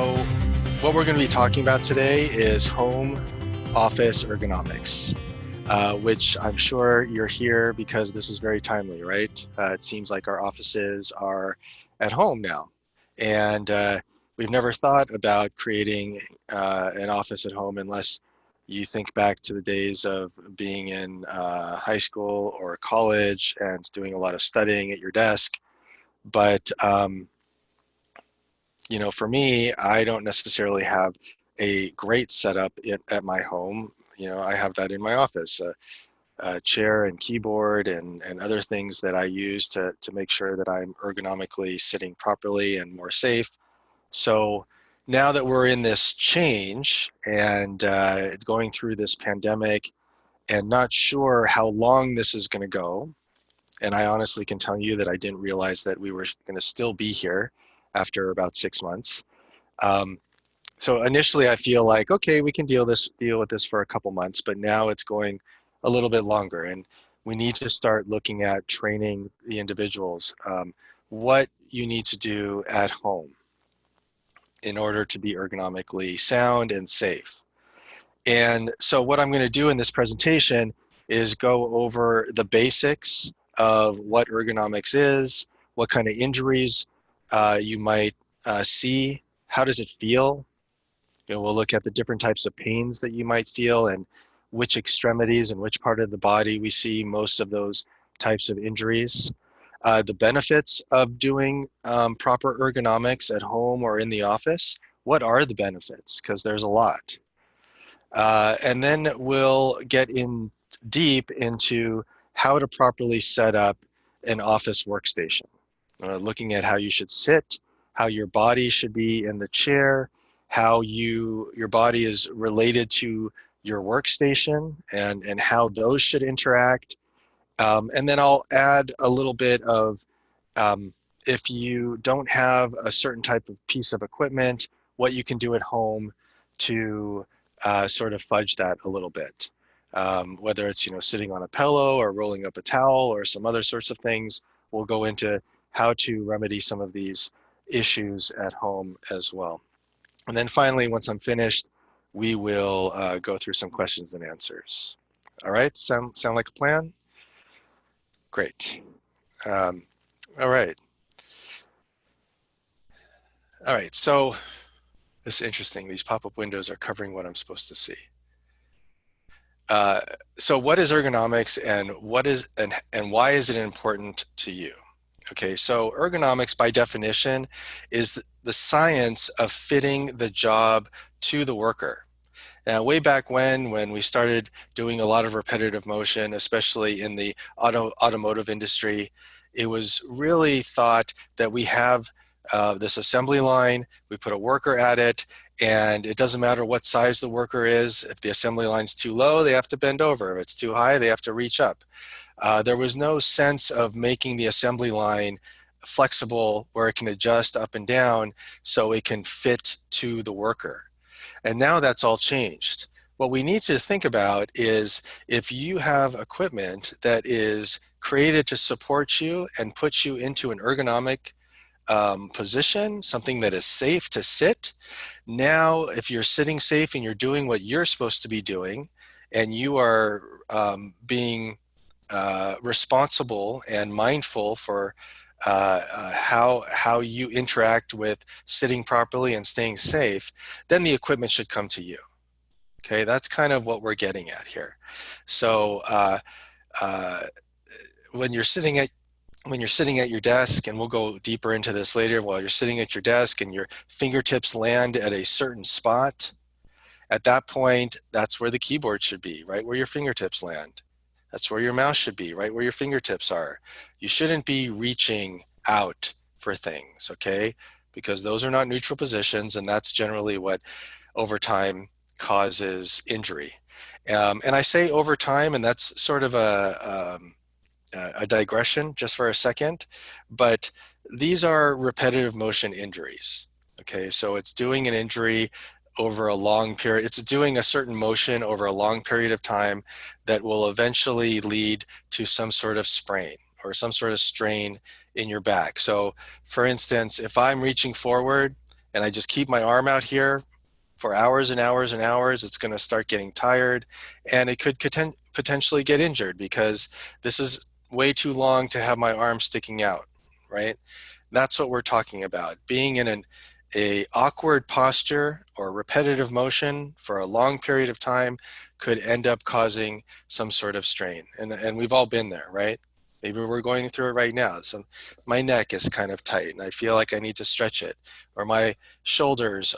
So what we're going to be talking about today is home office ergonomics, which I'm sure you're here because this is very timely, right? It seems like our offices are at home now. And we've never thought about creating an office at home unless you think back to the days of being in high school or college and doing a lot of studying at your desk. But for me, I don't necessarily have a great setup at my home. I have that in my office, a chair and keyboard and other things that I use to make sure that I'm ergonomically sitting properly and more safe. So now that we're in this change and going through this pandemic and not sure how long this is going to go, and I honestly can tell you that I didn't realize that we were going to still be here after about 6 months. Um, so initially I feel like, okay, we can deal with this for a couple months, but now it's going a little bit longer, and we need to start looking at training the individuals, what you need to do at home in order to be ergonomically sound and safe. And so what I'm going to do in this presentation is go over the basics of what ergonomics is, what kind of injuries you might see, how does it feel. We'll look at the different types of pains that you might feel and which extremities and which part of the body we see most of those types of injuries. The benefits of doing proper ergonomics at home or in the office. What are the benefits? Because there's a lot. And then we'll get in deep into how to properly set up an office workstation. Looking at how you should sit, how your body should be in the chair, how your body is related to your workstation and how those should interact. And then I'll add a little bit of if you don't have a certain type of piece of equipment, what you can do at home to sort of fudge that a little bit. Whether it's sitting on a pillow or rolling up a towel or some other sorts of things, we'll go into how to remedy some of these issues at home as well. And then finally, once I'm finished, we will go through some questions and answers. All right, sound like a plan? Great. All right. All right, so this is interesting. These pop-up windows are covering what I'm supposed to see. So what is ergonomics and why is it important to you? Okay, so ergonomics by definition is the science of fitting the job to the worker. Now, way back when we started doing a lot of repetitive motion, especially in the automotive industry, it was really thought that we have this assembly line, we put a worker at it, and it doesn't matter what size the worker is. If the assembly line's too low, they have to bend over. If it's too high, they have to reach up. There was no sense of making the assembly line flexible where it can adjust up and down so it can fit to the worker. And now that's all changed. What we need to think about is if you have equipment that is created to support you and put you into an ergonomic position, something that is safe to sit. Now, if you're sitting safe and you're doing what you're supposed to be doing, and you are being responsible and mindful for how you interact with sitting properly and staying safe, then the equipment should come to you. Okay, that's kind of what we're getting at here. So when you're sitting at your desk, and we'll go deeper into this later, while you're sitting at your desk and your fingertips land at a certain spot, at that point, that's where the keyboard should be, right where your fingertips land. That's where your mouse should be, right where your fingertips are. You shouldn't be reaching out for things, okay? Because those are not neutral positions, and that's generally what over time causes injury. And I say over time, and that's sort of a digression just for a second, but these are repetitive motion injuries. Okay, so it's doing an injury over a long period. It's doing a certain motion over a long period of time that will eventually lead to some sort of sprain or some sort of strain in your back. So for instance, if I'm reaching forward and I just keep my arm out here for hours and hours and hours, it's going to start getting tired, and it could potentially get injured because this is way too long to have my arm sticking out, right? That's what we're talking about. Being in a awkward posture or repetitive motion for a long period of time could end up causing some sort of strain. And we've all been there, right? Maybe we're going through it right now. So my neck is kind of tight and I feel like I need to stretch it, or my shoulders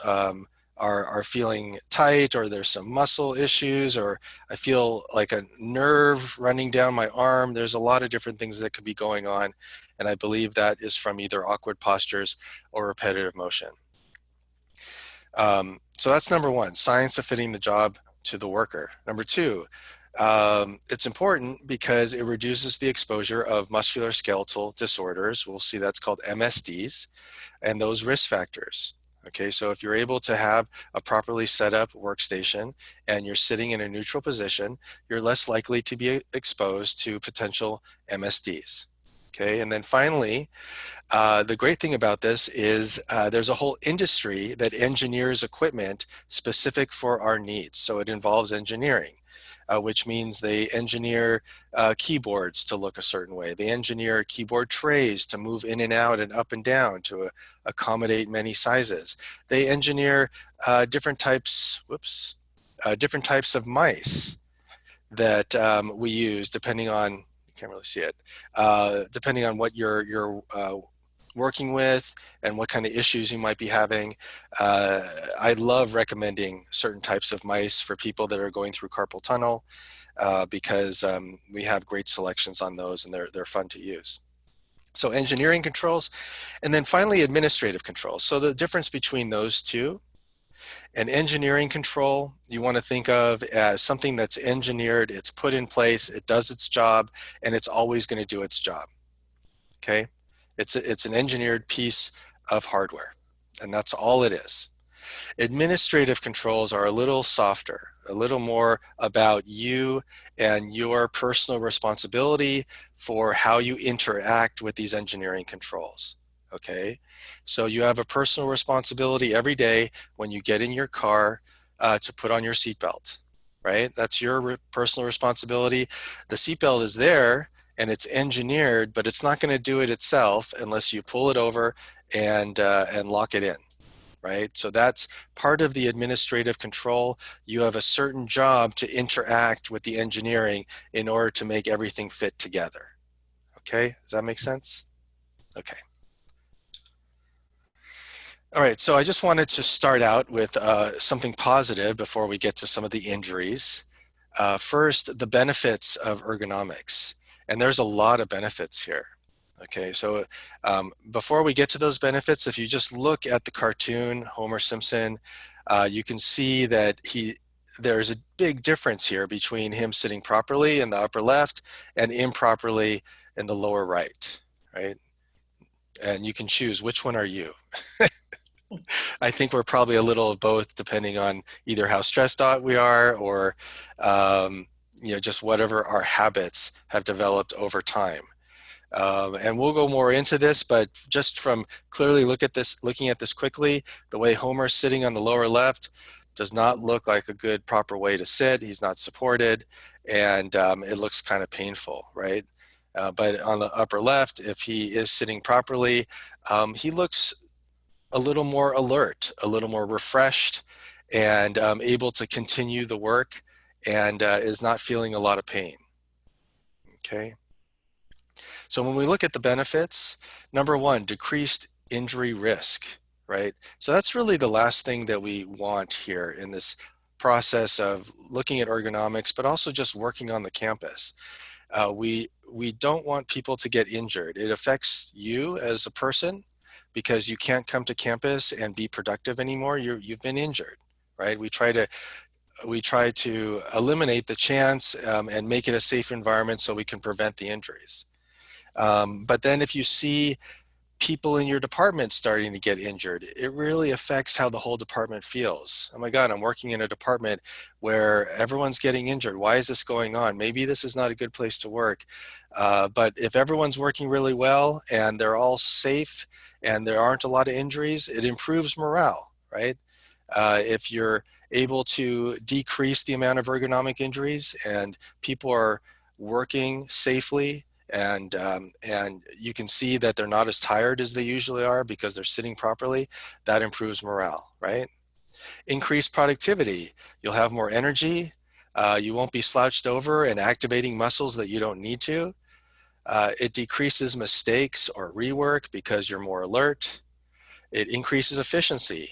are feeling tight, or there's some muscle issues, or I feel like a nerve running down my arm. There's a lot of different things that could be going on. And I believe that is from either awkward postures or repetitive motion. So that's number one, science of fitting the job to the worker. Number two, it's important because it reduces the exposure of musculoskeletal disorders. We'll see that's called MSDs, and those risk factors. Okay, so if you're able to have a properly set up workstation and you're sitting in a neutral position, you're less likely to be exposed to potential MSDs. Okay, and then finally, the great thing about this is there's a whole industry that engineers equipment specific for our needs. So it involves engineering, which means they engineer keyboards to look a certain way. They engineer keyboard trays to move in and out and up and down to accommodate many sizes. They engineer different types, different types of mice that we use depending on, you can't really see it, depending on what you're working with and what kind of issues you might be having. I love recommending certain types of mice for people that are going through carpal tunnel because we have great selections on those and they're fun to use. So engineering controls, and then finally administrative controls. So the difference between those two, an engineering control, you want to think of as something that's engineered, it's put in place, it does its job, and it's always going to do its job. Okay? It's an engineered piece of hardware, and that's all it is. Administrative controls are a little softer, a little more about you and your personal responsibility for how you interact with these engineering controls. Okay, so you have a personal responsibility every day when you get in your car to put on your seatbelt, right? That's your personal responsibility. The seatbelt is there and it's engineered, but it's not going to do it itself unless you pull it over and lock it in. Right? So that's part of the administrative control. You have a certain job to interact with the engineering in order to make everything fit together. Okay, does that make sense? Okay. All right, so I just wanted to start out with something positive before we get to some of the injuries. First, the benefits of ergonomics. And there's a lot of benefits here. Okay, so before we get to those benefits, if you just look at the cartoon, Homer Simpson, you can see that there's a big difference here between him sitting properly in the upper left and improperly in the lower right, right? And you can choose which one are you. I think we're probably a little of both, depending on either how stressed out we are or just whatever our habits have developed over time. And we'll go more into this, but just from clearly looking at this quickly, the way Homer's sitting on the lower left does not look like a good proper way to sit. He's not supported, and it looks kind of painful, right? But on the upper left, if he is sitting properly, he looks a little more alert, a little more refreshed, and able to continue the work, and is not feeling a lot of pain. Okay. So when we look at the benefits, number one, decreased injury risk, right? So that's really the last thing that we want here in this process of looking at ergonomics, but also just working on the campus. We don't want people to get injured. It affects you as a person because you can't come to campus and be productive anymore. You've been injured, right? We try to eliminate the chance and make it a safe environment so we can prevent the injuries. But then if you see people in your department starting to get injured. It really affects how the whole department feels. Oh my God, I'm working in a department where everyone's getting injured. Why is this going on? Maybe this is not a good place to work. But if everyone's working really well and they're all safe and there aren't a lot of injuries, it improves morale, right? If you're able to decrease the amount of ergonomic injuries and people are working safely, and you can see that they're not as tired as they usually are because they're sitting properly, that improves morale, right? Increased productivity. You'll have more energy. You won't be slouched over and activating muscles that you don't need to. It decreases mistakes or rework because you're more alert. It increases efficiency.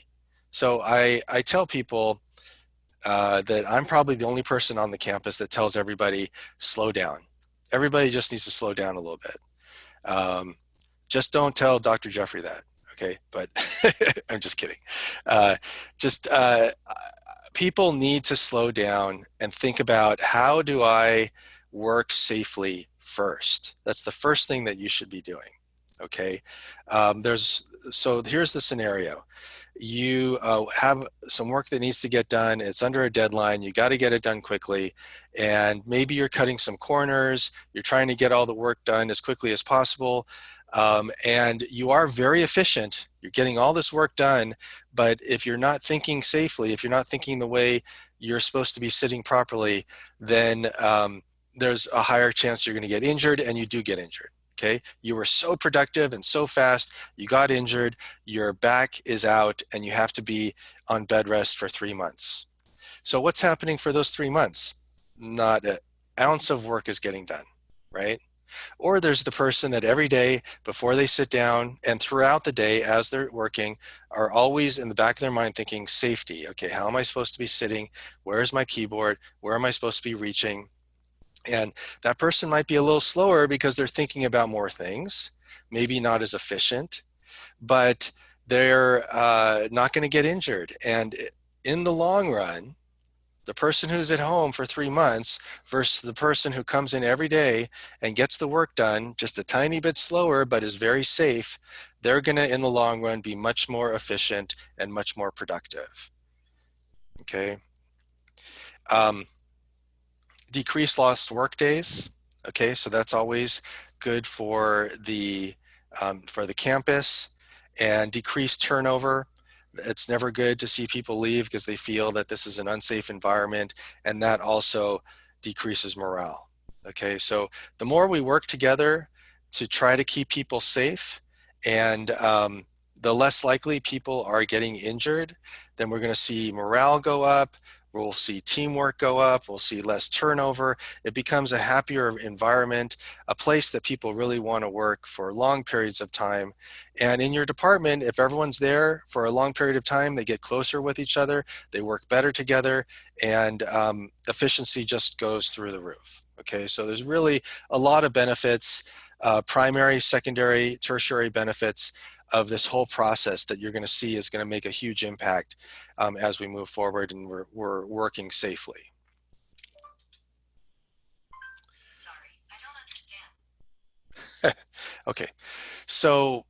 So I tell people that I'm probably the only person on the campus that tells everybody, slow down. Everybody just needs to slow down a little bit. Um, just don't tell Dr. Jeffrey that, okay? But I'm just kidding. Uh, just people need to slow down and think about, how do I work safely first? That's the first thing that you should be doing, okay? So here's the scenario. You have some work that needs to get done. It's under a deadline. You got to get it done quickly. And maybe you're cutting some corners. You're trying to get all the work done as quickly as possible. And you are very efficient. You're getting all this work done. But if you're not thinking safely, if you're not thinking the way you're supposed to be sitting properly, then there's a higher chance you're going to get injured, and you do get injured. Okay, you were so productive and so fast, you got injured, your back is out, and you have to be on bed rest for 3 months. So what's happening for those 3 months? Not an ounce of work is getting done, right? Or there's the person that every day before they sit down and throughout the day as they're working are always in the back of their mind thinking safety. Okay, how am I supposed to be sitting? Where's my keyboard? Where am I supposed to be reaching? And that person might be a little slower because they're thinking about more things, maybe not as efficient, but they're not going to get injured. And in the long run, the person who's at home for 3 months versus the person who comes in every day and gets the work done just a tiny bit slower but is very safe, they're going to, in the long run, be much more efficient and much more productive. Okay. Um, Decrease lost work days. Okay, so that's always good for the campus. And decrease turnover. It's never good to see people leave because they feel that this is an unsafe environment, and that also decreases morale. Okay, so the more we work together to try to keep people safe, and the less likely people are getting injured, then we're going to see morale go up. We'll see teamwork go up. We'll see less turnover. It becomes a happier environment, a place that people really want to work for long periods of time. And in your department, if everyone's there for a long period of time, they get closer with each other, they work better together, and efficiency just goes through the roof. Okay, so there's really a lot of benefits, primary, secondary, tertiary benefits of this whole process that you're going to see is going to make a huge impact as we move forward and we're working safely. Sorry, I don't understand. Okay, so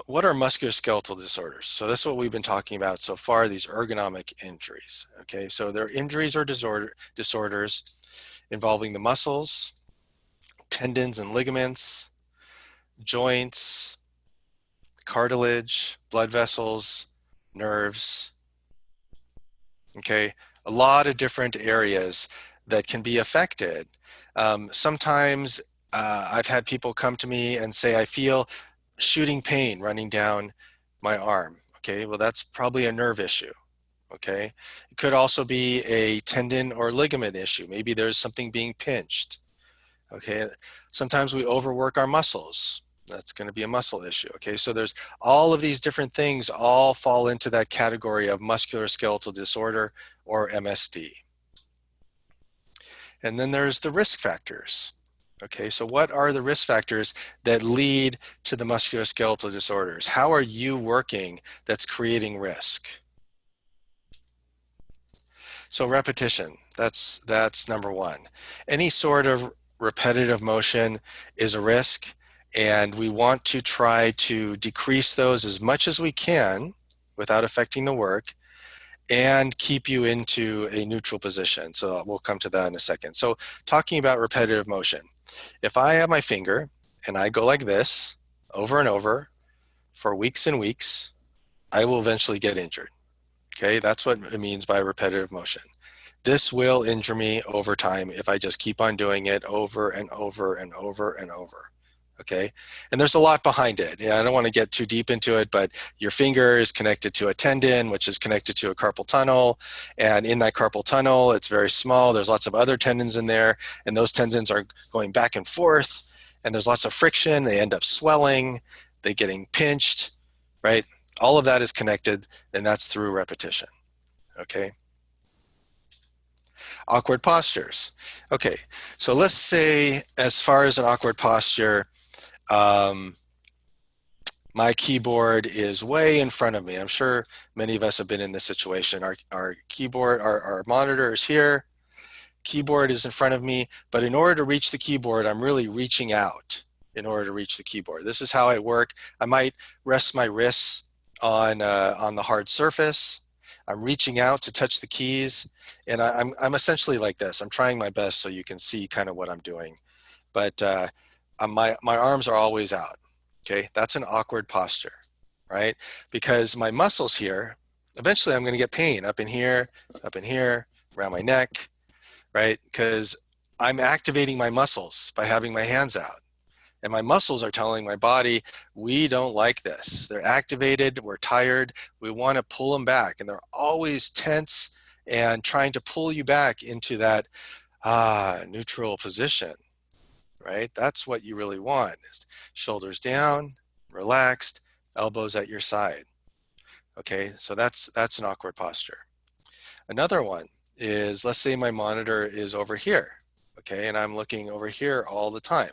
what are musculoskeletal disorders? So that's what we've been talking about so far, these ergonomic injuries. Okay, so they're injuries or disorders involving the muscles, tendons and ligaments, joints, cartilage, blood vessels, nerves. Okay, a lot of different areas that can be affected. Sometimes I've had people come to me and say, I feel shooting pain running down my arm. Okay, well, that's probably a nerve issue. Okay, it could also be a tendon or ligament issue. Maybe there's something being pinched. Okay, sometimes we overwork our muscles. That's going to be a muscle issue. Okay, so there's all of these different things all fall into that category of musculoskeletal disorder or MSD. And then there's the risk factors. Okay, so what are the risk factors that lead to the musculoskeletal disorders? How are you working that's creating risk? So repetition, that's number one. Any sort of repetitive motion is a risk, And we want to try to decrease those as much as we can without affecting the work and keep you into a neutral position. So we'll come to that in a second. So talking about repetitive motion, if I have my finger and I go like this over and over for weeks and weeks, I will eventually get injured. Okay, that's what it means by repetitive motion. This will injure me over time if I just keep on doing it over and over and over and over. Okay, and there's a lot behind it. Yeah, I don't want to get too deep into it, but your finger is connected to a tendon, which is connected to a carpal tunnel. And in that carpal tunnel, it's very small. There's lots of other tendons in there, and those tendons are going back and forth, and there's lots of friction. They end up swelling, they getting pinched, right? All of that is connected, and that's through repetition. Okay. Awkward postures. Okay, so let's say as far as an awkward posture, um, my keyboard is way in front of me. I'm sure many of us have been in this situation. Our keyboard, our monitor is here, keyboard is in front of me, but in order to reach the keyboard, I'm really reaching out in order to reach the keyboard. This is how I work. I might rest my wrists on the hard surface. I'm reaching out to touch the keys, and I'm essentially like this. I'm trying my best so you can see kind of what I'm doing, but my arms are always out. Okay, that's an awkward posture, right? Because my muscles here, eventually I'm going to get pain up in here, around my neck, right? Because I'm activating my muscles by having my hands out. And my muscles are telling my body, we don't like this. They're activated, we're tired, we want to pull them back. And they're always tense and trying to pull you back into that neutral position, right? That's what you really want, is shoulders down, relaxed, elbows at your side. Okay, so that's an awkward posture. Another one is, let's say my monitor is over here, okay, and I'm looking over here all the time.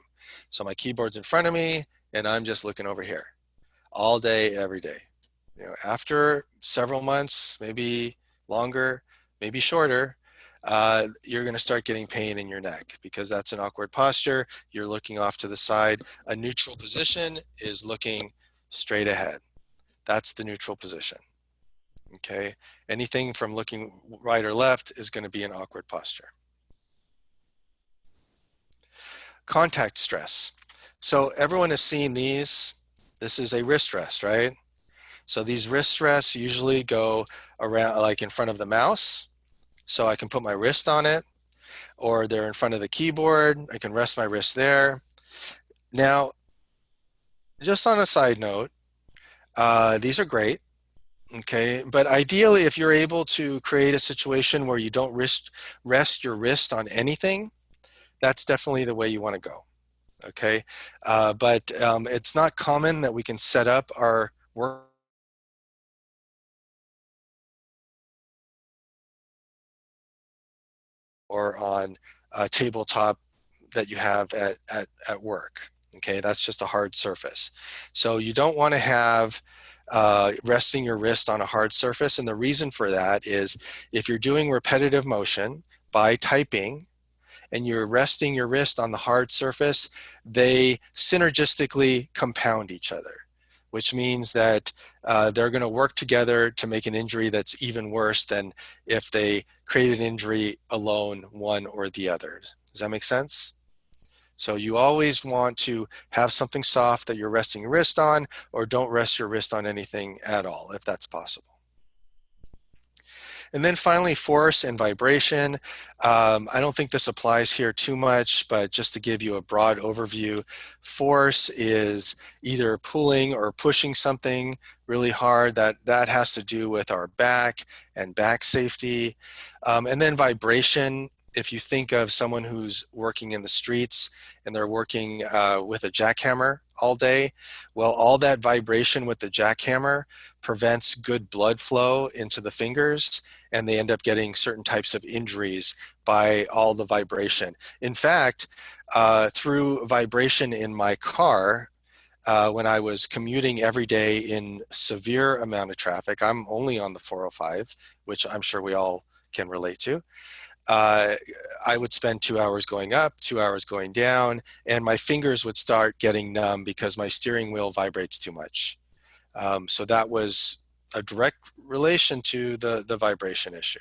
So my keyboard's in front of me, and I'm just looking over here all day, every day. After several months, maybe longer, maybe shorter, you're going to start getting pain in your neck because that's an awkward posture. You're looking off to the side. A neutral position is looking straight ahead. That's the neutral position. Okay, anything from looking right or left is going to be an awkward posture. Contact stress. So everyone has seen these. This is a wrist rest, right? So these wrist rests usually go around, like in front of the mouse, so I can put my wrist on it, or they're in front of the keyboard. I can rest my wrist there. Now, just on a side note, these are great. Okay, but ideally, if you're able to create a situation where you don't rest your wrist on anything, that's definitely the way you want to go. Okay, but it's not common that we can set up our work or on a tabletop that you have at work. Okay, that's just a hard surface. So you don't want to have resting your wrist on a hard surface. And the reason for that is if you're doing repetitive motion by typing and you're resting your wrist on the hard surface, they synergistically compound each other, which means that they're going to work together to make an injury that's even worse than if they create an injury alone, one or the other. Does that make sense? So you always want to have something soft that you're resting your wrist on, or don't rest your wrist on anything at all, if that's possible. And then finally, force and vibration. I don't think this applies here too much, but just to give you a broad overview, force is either pulling or pushing something really hard. That has to do with our back and back safety. And then vibration, if you think of someone who's working in the streets and they're working with a jackhammer all day, well, all that vibration with the jackhammer prevents good blood flow into the fingers, and they end up getting certain types of injuries by all the vibration. In fact, through vibration in my car, when I was commuting every day in severe amount of traffic, I'm only on the 405, which I'm sure we all can relate to. uh, I would spend 2 hours going up, 2 hours going down, and my fingers would start getting numb because my steering wheel vibrates too much. So that was a direct relation to the vibration issue.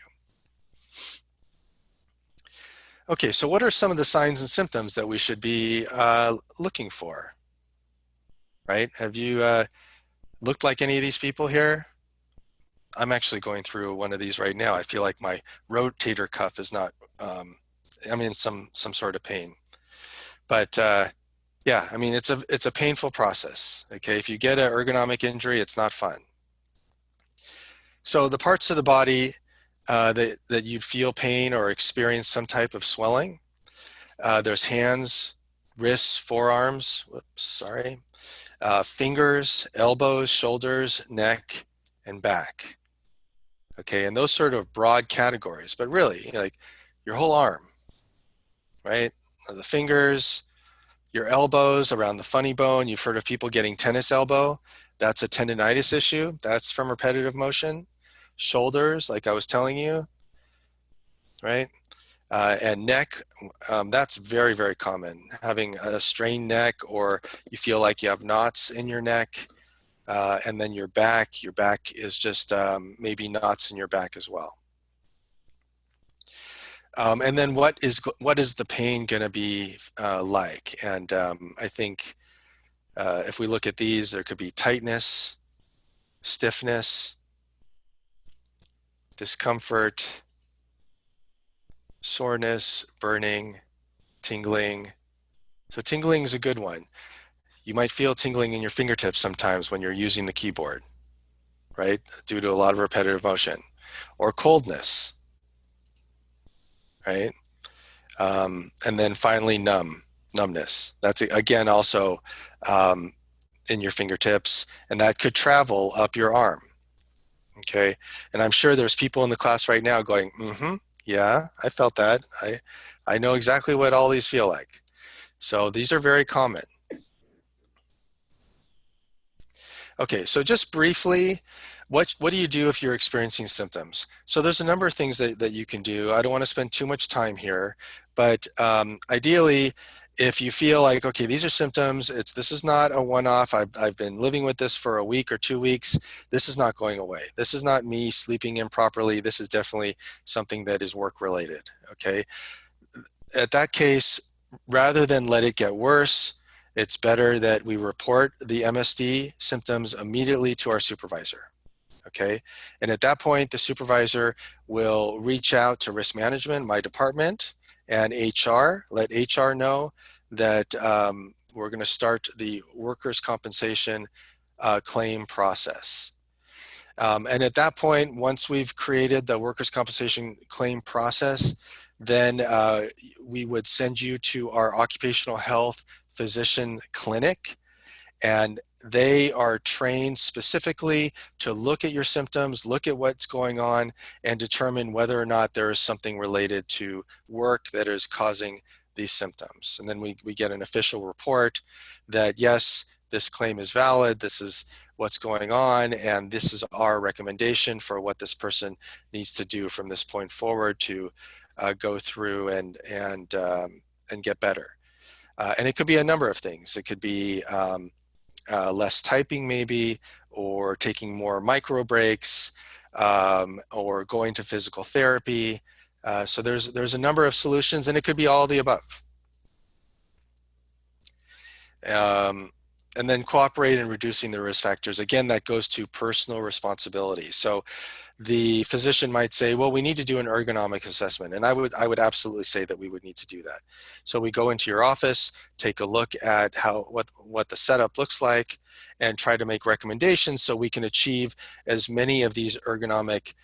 Okay, so what are some of the signs and symptoms that we should be looking for, right? Have you looked like any of these people here? I'm actually going through one of these right now. I feel like my rotator cuff is not, I'm in some sort of pain. But yeah, I mean, it's a painful process. Okay, if you get an ergonomic injury, it's not fun. So the parts of the body that you'd feel pain or experience some type of swelling, there's hands, wrists, forearms, whoops, sorry, fingers, elbows, shoulders, neck, and back. Okay, and those sort of broad categories, but really, like your whole arm, right? The fingers, your elbows around the funny bone. You've heard of people getting tennis elbow. That's a tendonitis issue. That's from repetitive motion. Shoulders, like I was telling you, right? And neck, that's very, very common. Having a strained neck, or you feel like you have knots in your neck. And then your back is just maybe knots in your back as well. And then what is the pain going to be like? And I think if we look at these, there could be tightness, stiffness, discomfort, soreness, burning, tingling. So tingling is a good one. You might feel tingling in your fingertips sometimes when you're using the keyboard, right? Due to a lot of repetitive motion. Or coldness, right? And then finally numbness. That's again also um, in your fingertips, and that could travel up your arm. Okay, and I'm sure there's people in the class right now going, yeah, I felt that. I know exactly what all these feel like. So these are very common. Okay, so just briefly, what do you do if you're experiencing symptoms? So there's a number of things that you can do. I don't want to spend too much time here, but ideally, if you feel like, okay, these are symptoms, this is not a one-off, I've been living with this for a week or 2 weeks, this is not going away. This is not me sleeping improperly. This is definitely something that is work-related, okay? At that case, rather than let it get worse, it's better that we report the MSD symptoms immediately to our supervisor, okay? And at that point, the supervisor will reach out to risk management, my department, and HR, let HR know that we're gonna start the workers' compensation claim process. And at that point, once we've created the workers' compensation claim process, then we would send you to our occupational health physician clinic, and they are trained specifically to look at your symptoms, look at what's going on, and determine whether or not there is something related to work that is causing these symptoms. And then we get an official report that, yes, this claim is valid, this is what's going on, and this is our recommendation for what this person needs to do from this point forward to go through and get better. And it could be a number of things. It could be less typing maybe, or taking more micro breaks, or going to physical therapy. So there's a number of solutions, and it could be all of the above. And then cooperate in reducing the risk factors. Again, that goes to personal responsibility. So the physician might say, well, we need to do an ergonomic assessment. And I would absolutely say that we would need to do that. So we go into your office, take a look at what the setup looks like, and try to make recommendations so we can achieve as many of these ergonomic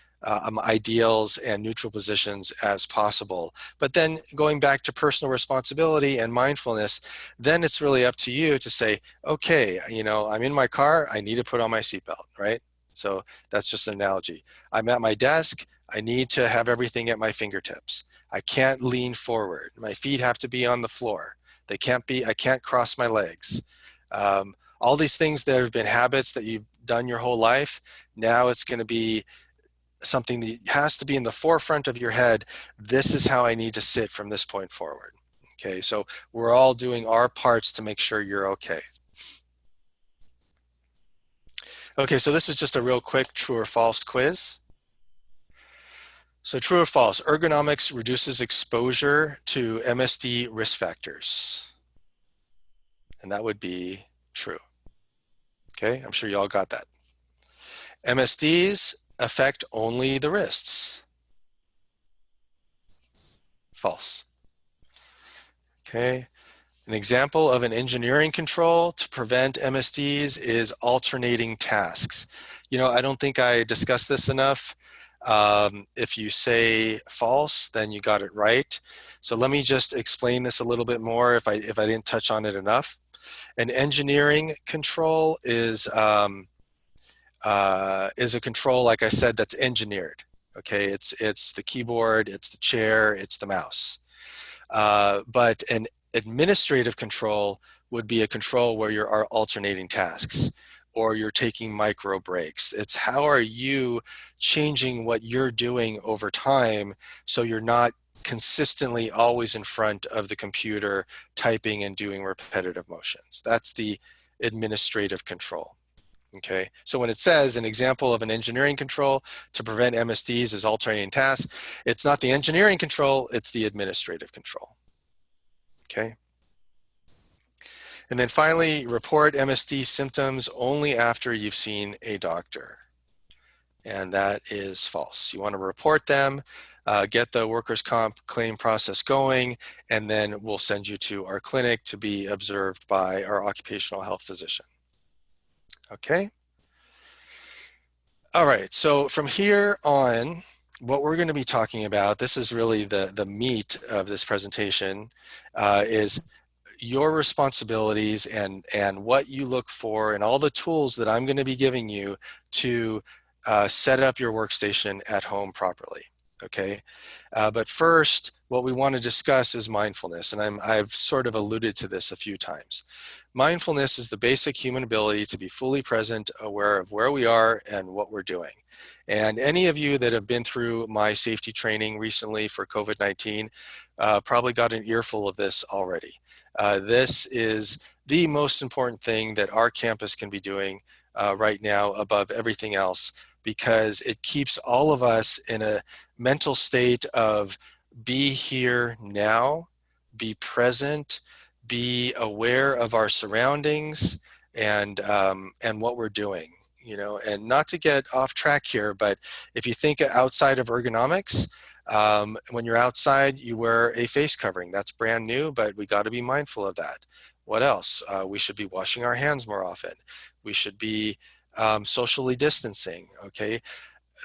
ideals and neutral positions as possible. But then going back to personal responsibility and mindfulness, then it's really up to you to say, okay, I'm in my car, I need to put on my seatbelt, right? So that's just an analogy. I'm at my desk, I need to have everything at my fingertips. I can't lean forward. My feet have to be on the floor. I can't cross my legs. All these things that have been habits that you've done your whole life, now it's going to be something that has to be in the forefront of your head. This is how I need to sit from this point forward. Okay, so we're all doing our parts to make sure you're okay. Okay, so this is just a real quick true or false quiz. So true or false, ergonomics reduces exposure to MSD risk factors. And that would be true. Okay, I'm sure you all got that. MSDs affect only the wrists. False. Okay, an example of an engineering control to prevent MSDs is alternating tasks. You know, I don't think I discussed this enough. If you say false, then you got it right. So let me just explain this a little bit more if I didn't touch on it enough. An engineering control is a control, like I said, that's engineered. Okay, it's the keyboard, it's the chair, it's the mouse. But an administrative control would be a control where you're alternating tasks or you're taking micro breaks. It's how are you changing what you're doing over time so you're not consistently always in front of the computer typing and doing repetitive motions. That's the administrative control. Okay, so when it says an example of an engineering control to prevent MSDs is alternating tasks, it's not the engineering control, it's the administrative control. Okay. And then finally, report MSD symptoms only after you've seen a doctor. And that is false. You want to report them, get the workers' comp claim process going, and then we'll send you to our clinic to be observed by our occupational health physician. Okay. All right, so from here on, what we're going to be talking about, this is really the meat of this presentation, is your responsibilities and what you look for and all the tools that I'm going to be giving you to set up your workstation at home properly. Okay, but first, what we want to discuss is mindfulness, and I've sort of alluded to this a few times. Mindfulness is the basic human ability to be fully present, aware of where we are and what we're doing. And any of you that have been through my safety training recently for COVID-19 probably got an earful of this already. This is the most important thing that our campus can be doing right now above everything else, because it keeps all of us in a mental state of be here now, be present, be aware of our surroundings and what we're doing, you know. And not to get off track here, but if you think outside of ergonomics, when you're outside, you wear a face covering. That's brand new, but we got to be mindful of that. What else? We should be washing our hands more often. We should be socially distancing. Okay,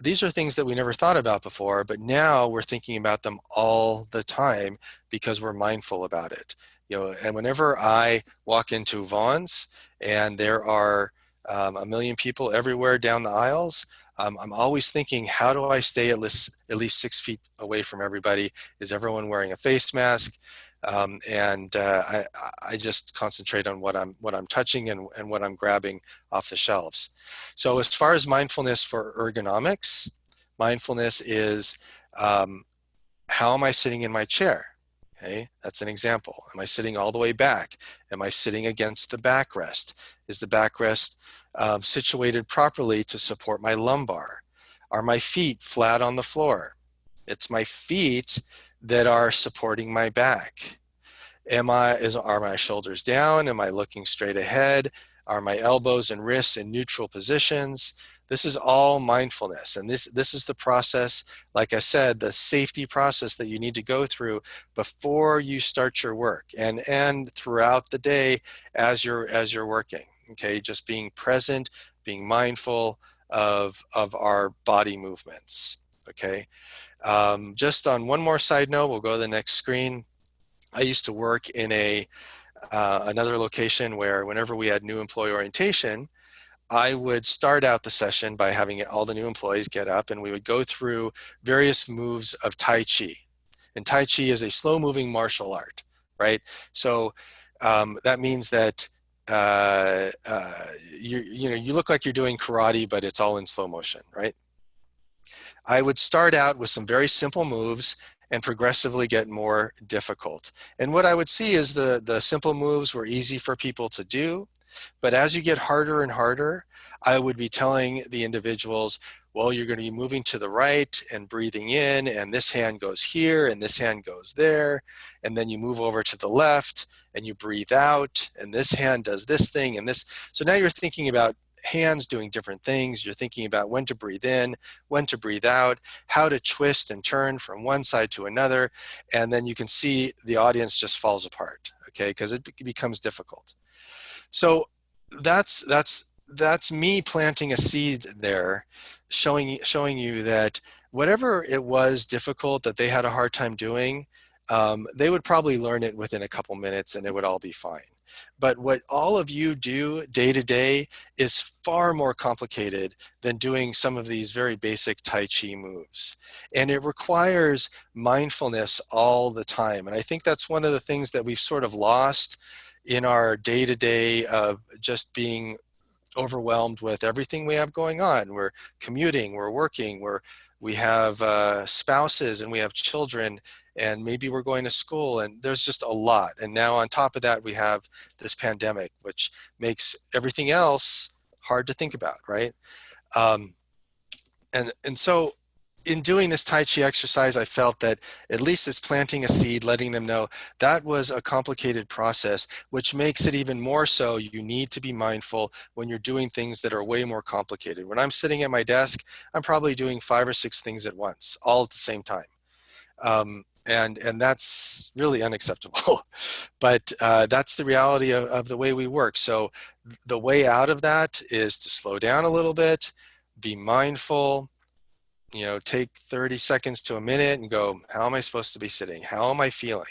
these are things that we never thought about before, but now we're thinking about them all the time because we're mindful about it. You know, and whenever I walk into Vaughn's and there are a million people everywhere down the aisles, I'm always thinking, how do I stay at least 6 feet away from everybody? Is everyone wearing a face mask? I just concentrate on what I'm touching and what I'm grabbing off the shelves. So as far as mindfulness for ergonomics, mindfulness is how am I sitting in my chair? Okay, that's an example. Am I sitting all the way back? Am I sitting against the backrest? Is the backrest situated properly to support my lumbar? Are my feet flat on the floor? It's my feet that are supporting my back. Are my shoulders down? Am I looking straight ahead? Are my elbows and wrists in neutral positions? This is all mindfulness. And this is the process, like I said, the safety process that you need to go through before you start your work and throughout the day as you're working. Okay, just being present, being mindful of our body movements. Okay, just on one more side note, we'll go to the next screen. I used to work in another location where whenever we had new employee orientation, I would start out the session by having all the new employees get up and we would go through various moves of Tai Chi. And Tai Chi is a slow moving martial art, right? So that means that you look like you're doing karate, but it's all in slow motion, right? I would start out with some very simple moves and progressively get more difficult. And what I would see is the simple moves were easy for people to do, but as you get harder and harder, I would be telling the individuals, well, you're going to be moving to the right and breathing in, and this hand goes here and this hand goes there. And then you move over to the left and you breathe out, and this hand does this thing and this. So now you're thinking about hands doing different things. You're thinking about when to breathe in, when to breathe out, how to twist and turn from one side to another. And then you can see the audience just falls apart, okay, because it becomes difficult. So that's me planting a seed there, showing you that whatever it was difficult that they had a hard time doing, they would probably learn it within a couple minutes and it would all be fine. But what all of you do day to day is far more complicated than doing some of these very basic Tai Chi moves. And it requires mindfulness all the time. And I think that's one of the things that we've sort of lost in our day to day of just being overwhelmed with everything we have going on. We're commuting, we're working, we have spouses and we have children, and maybe we're going to school, and there's just a lot. And now on top of that, we have this pandemic, which makes everything else hard to think about, right? Um, and so in doing this Tai Chi exercise, I felt that at least it's planting a seed, letting them know that was a complicated process, which makes it even more so you need to be mindful when you're doing things that are way more complicated. When I'm sitting at my desk, I'm probably doing 5 or 6 things at once, all at the same time. And that's really unacceptable. But that's the reality of the way we work. So the way out of that is to slow down a little bit, be mindful, take 30 seconds to a minute and go, how am I supposed to be sitting? How am I feeling?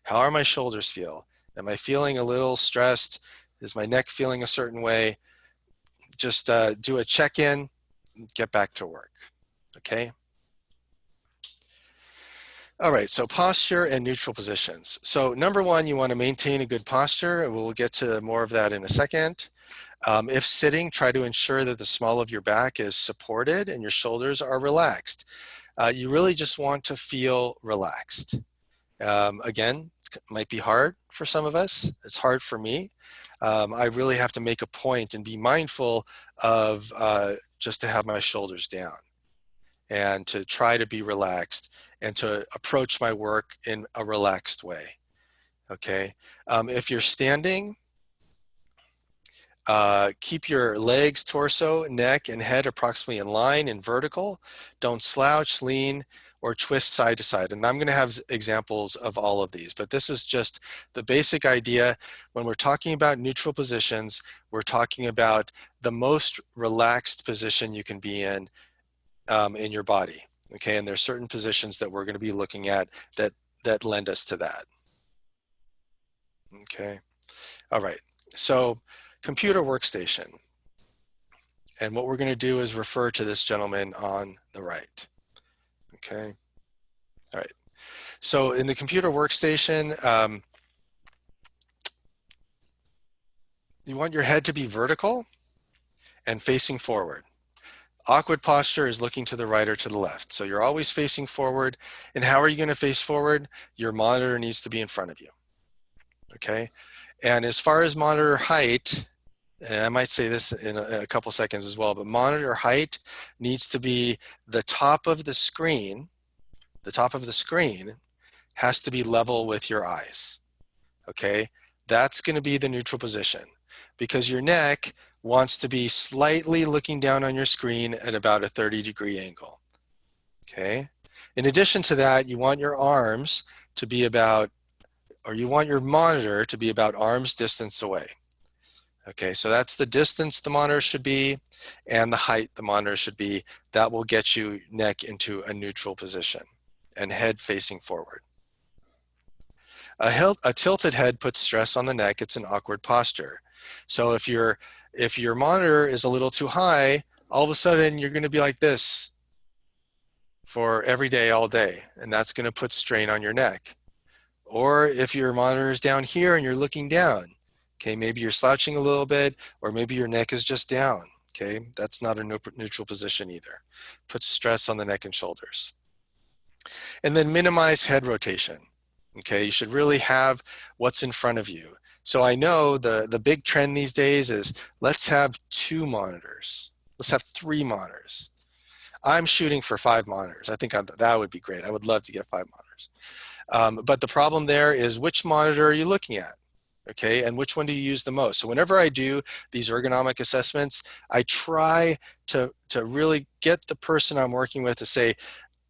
How are my shoulders feel? Am I feeling a little stressed? Is my neck feeling a certain way? Just do a check-in, get back to work, okay? All right, so posture and neutral positions. So number one, you want to maintain a good posture. We'll get to more of that in a second. If sitting, try to ensure that the small of your back is supported and your shoulders are relaxed. You really just want to feel relaxed. Again, it might be hard for some of us. It's hard for me. I really have to make a point and be mindful of just to have my shoulders down and to try to be relaxed and to approach my work in a relaxed way. Okay. If you're standing, keep your legs, torso, neck, and head approximately in line and vertical. Don't slouch, lean, or twist side to side. And I'm going to have examples of all of these, but this is just the basic idea. When we're talking about neutral positions, we're talking about the most relaxed position you can be in your body. Okay, and there's certain positions that we're going to be looking at that lend us to that. Okay, all right. So computer workstation. And what we're going to do is refer to this gentleman on the right. Okay. All right. So in the computer workstation, you want your head to be vertical and facing forward. Awkward posture is looking to the right or to the left. So you're always facing forward. And how are you going to face forward? Your monitor needs to be in front of you. Okay. And as far as monitor height, and I might say this in a couple seconds as well, but monitor height needs to be the top of the screen. The top of the screen has to be level with your eyes. Okay, that's going to be the neutral position because your neck wants to be slightly looking down on your screen at about a 30-degree angle. Okay, in addition to that, you want your arms to be about, or you want your monitor to be about arm's distance away. Okay, so that's the distance the monitor should be and the height the monitor should be. That will get you neck into a neutral position and head facing forward. A tilted head puts stress on the neck. It's an awkward posture. So if your monitor is a little too high, all of a sudden you're going to be like this for every day, all day, and that's going to put strain on your neck. Or if your monitor is down here and you're looking down, okay, maybe you're slouching a little bit, or maybe your neck is just down. Okay, that's not a neutral position either. Puts stress on the neck and shoulders. And then minimize head rotation. Okay, you should really have what's in front of you. So I know the big trend these days is let's have 2 monitors. Let's have 3 monitors. I'm shooting for 5 monitors. I think that would be great. I would love to get 5 monitors. But the problem there is which monitor are you looking at? Okay, and which one do you use the most? So whenever I do these ergonomic assessments, I try to really get the person I'm working with to say,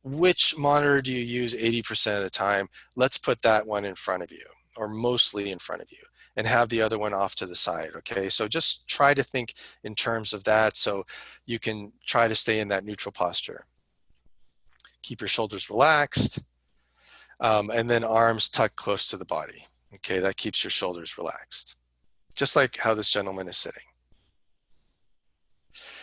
which monitor do you use 80% of the time? Let's put that one in front of you, or mostly in front of you, and have the other one off to the side, okay? So just try to think in terms of that so you can try to stay in that neutral posture. Keep your shoulders relaxed, and then arms tucked close to the body. Okay, that keeps your shoulders relaxed, just like how this gentleman is sitting.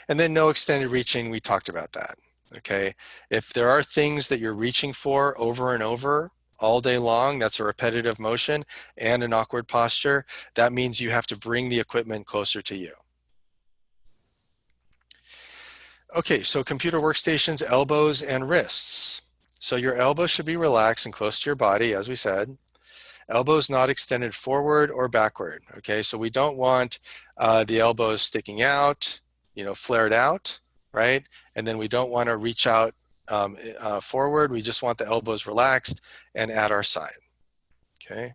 And then no extended reaching, we talked about that. Okay, if there are things that you're reaching for over and over all day long, that's a repetitive motion and an awkward posture, that means you have to bring the equipment closer to you. Okay, so computer workstations, elbows and wrists. So your elbows should be relaxed and close to your body, as we said. Elbows not extended forward or backward. Okay, so we don't want the elbows sticking out, flared out, right? And then we don't want to reach out forward. We just want the elbows relaxed and at our side. Okay.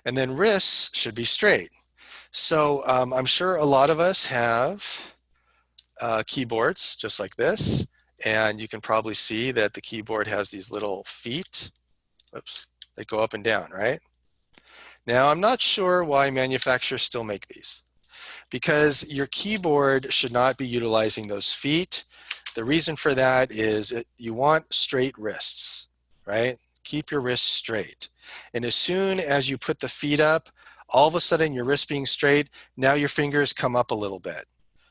And then wrists should be straight. So I'm sure a lot of us have keyboards just like this, and you can probably see that the keyboard has these little feet. Oops. They go up and down, right? Now, I'm not sure why manufacturers still make these, because your keyboard should not be utilizing those feet. The reason for that is you want straight wrists, right? Keep your wrists straight. And as soon as you put the feet up, all of a sudden your wrist being straight, now your fingers come up a little bit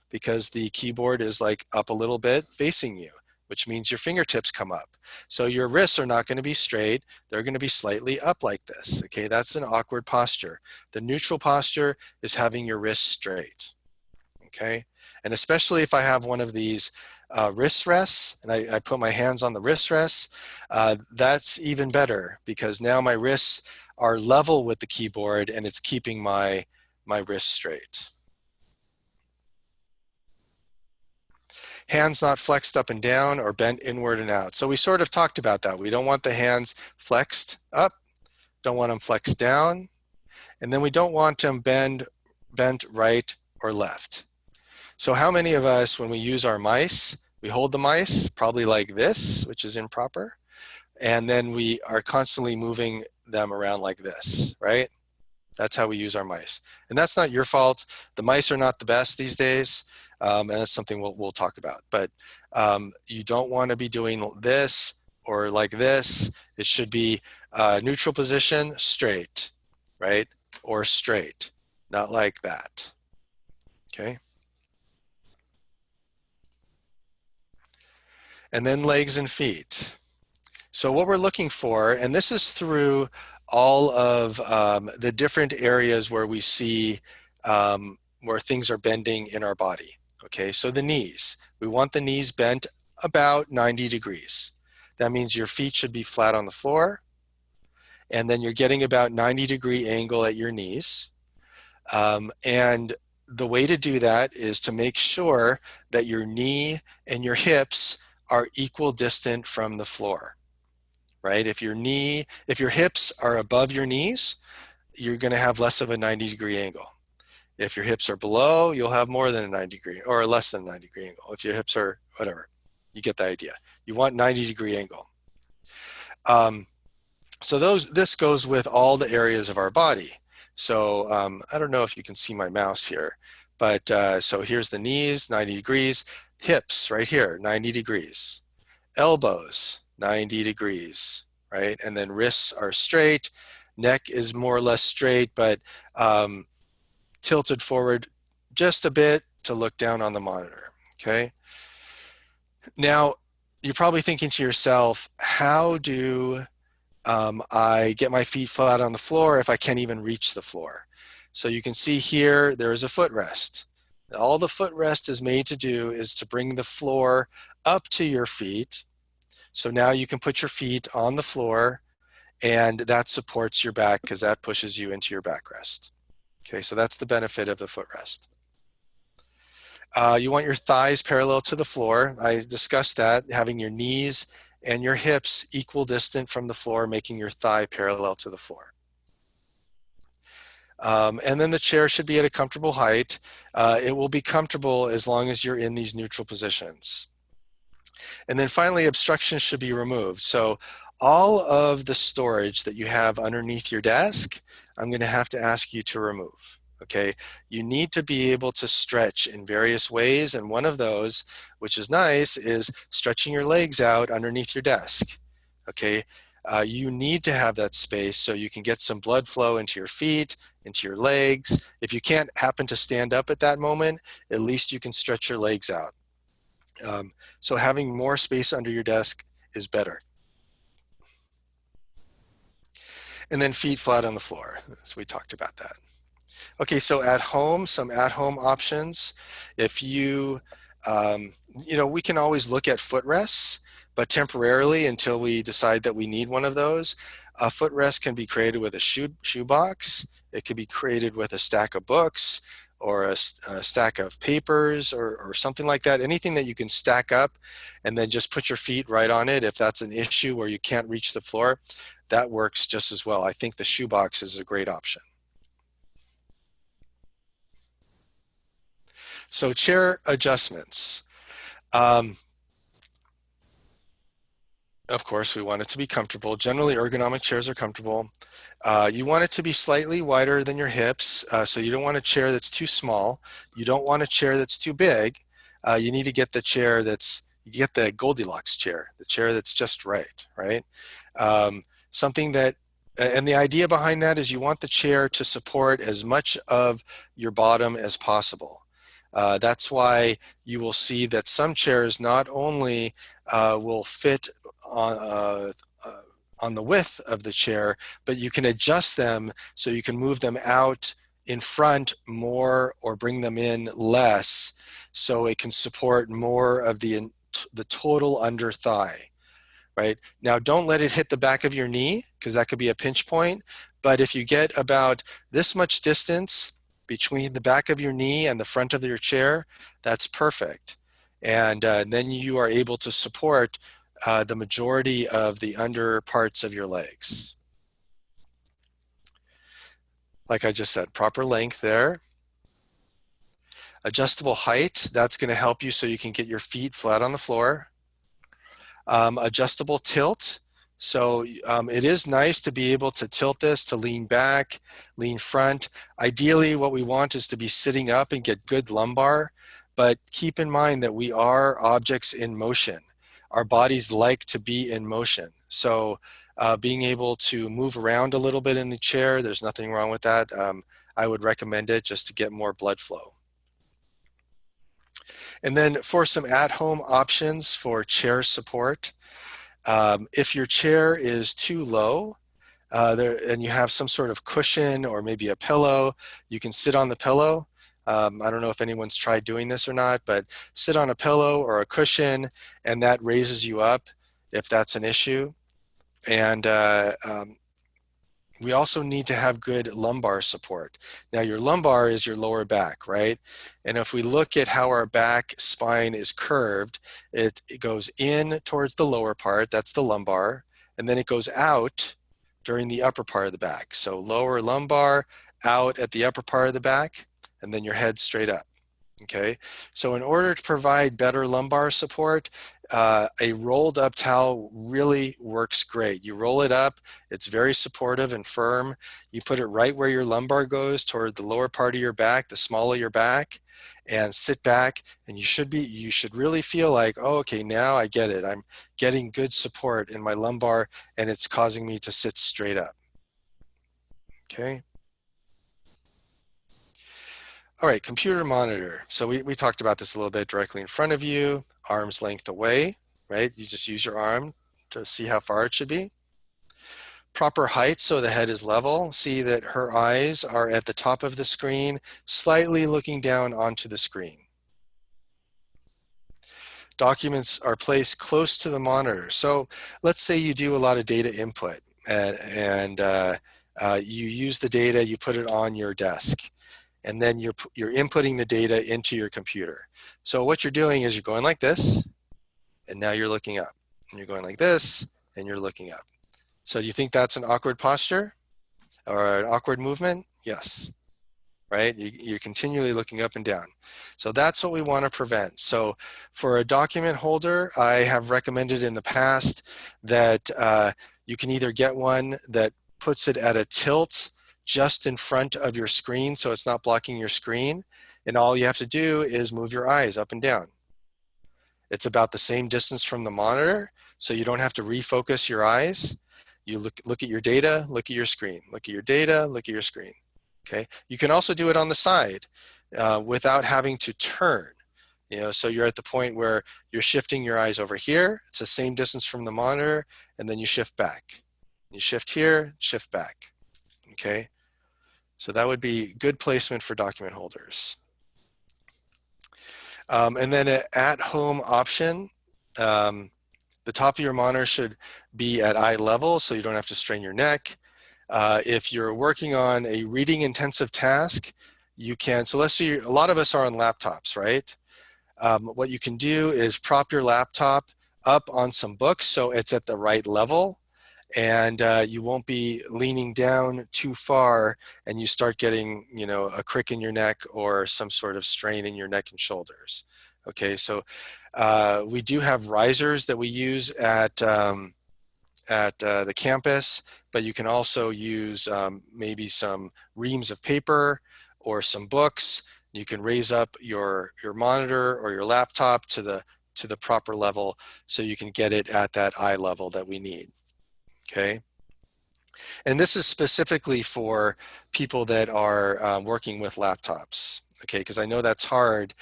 because the keyboard is like up a little bit facing you, which means your fingertips come up. So your wrists are not going to be straight. They're going to be slightly up like this. Okay, that's an awkward posture. The neutral posture is having your wrists straight. Okay, and especially if I have one of these wrist rests and I put my hands on the wrist rests, that's even better because now my wrists are level with the keyboard and it's keeping my wrists straight. Hands not flexed up and down or bent inward and out. So we sort of talked about that. We don't want the hands flexed up, don't want them flexed down, and then we don't want them bent right or left. So how many of us, when we use our mice, we hold the mice probably like this, which is improper, and then we are constantly moving them around like this, right? That's how we use our mice. And that's not your fault. The mice are not the best these days. And that's something we'll talk about. But you don't want to be doing this or like this. It should be neutral position, straight, right? Or straight, not like that. Okay. And then legs and feet. So what we're looking for, and this is through all of the different areas where we see where things are bending in our body. Okay, so the knees. We want the knees bent about 90 degrees. That means your feet should be flat on the floor, and then you're getting about 90-degree angle at your knees. And the way to do that is to make sure that your knee and your hips are equal distant from the floor. Right? If your hips are above your knees, you're going to have less of a 90-degree angle. If your hips are below, you'll have more than a 90-degree or less than a 90-degree angle. If your hips are whatever, you get the idea. You want 90-degree angle. So this goes with all the areas of our body. So I don't know if you can see my mouse here, but so here's the knees, 90 degrees, hips right here, 90 degrees, elbows, 90 degrees, right? And then wrists are straight, neck is more or less straight, but tilted forward just a bit to look down on the monitor, okay? Now, you're probably thinking to yourself, how do I get my feet flat on the floor if I can't even reach the floor? So you can see here, there is a footrest. All the footrest is made to do is to bring the floor up to your feet. So now you can put your feet on the floor, and that supports your back because that pushes you into your backrest. Okay, so that's the benefit of the footrest. You want your thighs parallel to the floor. I discussed that, having your knees and your hips equal distant from the floor, making your thigh parallel to the floor. And then the chair should be at a comfortable height. It will be comfortable as long as you're in these neutral positions. And then finally, obstructions should be removed. So all of the storage that you have underneath your desk, I'm going to have to ask you to remove. Okay, you need to be able to stretch in various ways, and one of those, which is nice, is stretching your legs out underneath your desk. Okay, you need to have that space so you can get some blood flow into your feet, into your legs. If you can't happen to stand up at that moment, at least you can stretch your legs out. So having more space under your desk is better. And then feet flat on the floor, as we talked about that. Okay, so at home, some at-home options. If you, we can always look at footrests, but temporarily until we decide that we need one of those. A footrest can be created with a shoe box. It could be created with a stack of books or a stack of papers or something like that. Anything that you can stack up and then just put your feet right on it. If that's an issue where you can't reach the floor, that works just as well. I think the shoe box is a great option. So chair adjustments. Of course, we want it to be comfortable. Generally, ergonomic chairs are comfortable. You want it to be slightly wider than your hips, so you don't want a chair that's too small. You don't want a chair that's too big. You need to get the chair you get the Goldilocks chair, the chair that's just right, right? Something that, and the idea behind that is you want the chair to support as much of your bottom as possible. That's why you will see that some chairs not only will fit on the width of the chair, but you can adjust them so you can move them out in front more or bring them in less so it can support more of the total under thigh. Right? Now, don't let it hit the back of your knee because that could be a pinch point. But if you get about this much distance between the back of your knee and the front of your chair, that's perfect. And then you are able to support the majority of the under parts of your legs. Like I just said, proper length there. Adjustable height, that's going to help you so you can get your feet flat on the floor. Adjustable tilt. So it is nice to be able to tilt this to lean back, lean front. Ideally, what we want is to be sitting up and get good lumbar, but keep in mind that we are objects in motion. Our bodies like to be in motion. So being able to move around a little bit in the chair, there's nothing wrong with that. I would recommend it just to get more blood flow. And then for some at-home options for chair support, if your chair is too low and you have some sort of cushion or maybe a pillow, you can sit on the pillow. I don't know if anyone's tried doing this or not, but sit on a pillow or a cushion and that raises you up if that's an issue. And we also need to have good lumbar support. Now your lumbar is your lower back, right? And if we look at how our back spine is curved, it goes in towards the lower part, that's the lumbar, and then it goes out during the upper part of the back. So lower lumbar, out at the upper part of the back, and then your head straight up. Okay, so in order to provide better lumbar support, a rolled up towel really works great. You roll it up, it's very supportive and firm. You put it right where your lumbar goes toward the lower part of your back, the small of your back, and sit back, and you should really feel like, oh, okay, now I get it. I'm getting good support in my lumbar and it's causing me to sit straight up. Okay. All right, computer monitor. So we talked about this a little bit. Directly in front of you, arm's length away, right? You just use your arm to see how far it should be. proper height so the head is level. See that her eyes are at the top of the screen, slightly looking down onto the screen. Documents are placed close to the monitor. So let's say you do a lot of data input and you use the data, you put it on your desk, and then you're inputting the data into your computer. So what you're doing is you're going like this, and now you're looking up. And you're going like this, and you're looking up. So do you think that's an awkward posture or an awkward movement? Yes, right? You're continually looking up and down. So that's what we want to prevent. So for a document holder, I have recommended in the past that you can either get one that puts it at a tilt just in front of your screen so it's not blocking your screen, and all you have to do is move your eyes up and down. It's about the same distance from the monitor, so you don't have to refocus your eyes. You look at your data, look at your screen, look at your data, look at your screen. Okay. You can also do it on the side without having to turn. So you're at the point where you're shifting your eyes over here. It's the same distance from the monitor, and then you shift back. You shift here, shift back. Okay. So that would be good placement for document holders. And then an at-home option. The top of your monitor should be at eye level so you don't have to strain your neck. If you're working on a reading intensive task, you can, so let's say a lot of us are on laptops, right? What you can do is prop your laptop up on some books so it's at the right level, and you won't be leaning down too far and you start getting, a crick in your neck or some sort of strain in your neck and shoulders. Okay, so we do have risers that we use at the campus, but you can also use maybe some reams of paper or some books. You can raise up your monitor or your laptop to the proper level so you can get it at that eye level that we need. Okay. And this is specifically for people that are working with laptops. Okay, because I know that's hard.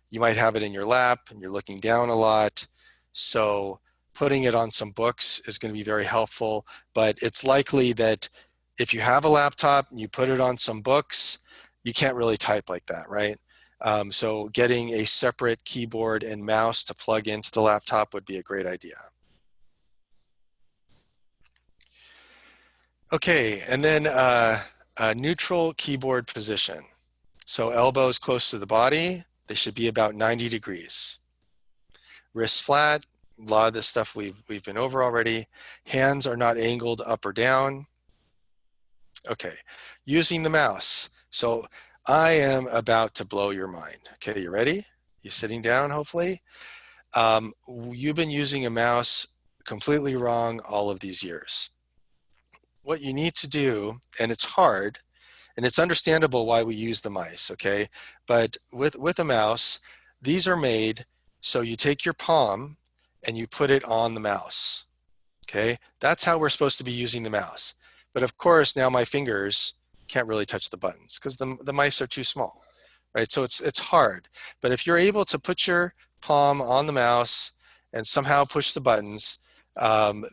You might have it in your lap and you're looking down a lot. So putting it on some books is going to be very helpful, but it's likely that if you have a laptop and you put it on some books, you can't really type like that, right? So getting a separate keyboard and mouse to plug into the laptop would be a great idea. Okay, and then a neutral keyboard position. So elbows close to the body, they should be about 90 degrees. Wrists flat, a lot of this stuff we've been over already. Hands are not angled up or down. Okay, using the mouse. So I am about to blow your mind. Okay, you ready? You sitting down, hopefully? You've been using a mouse completely wrong all of these years. What you need to do, and it's hard, and it's understandable why we use the mice, okay? But with a mouse, these are made so you take your palm and you put it on the mouse, okay? That's how we're supposed to be using the mouse. But of course, now my fingers can't really touch the buttons because the mice are too small, right? So it's hard. But if you're able to put your palm on the mouse and somehow push the buttons,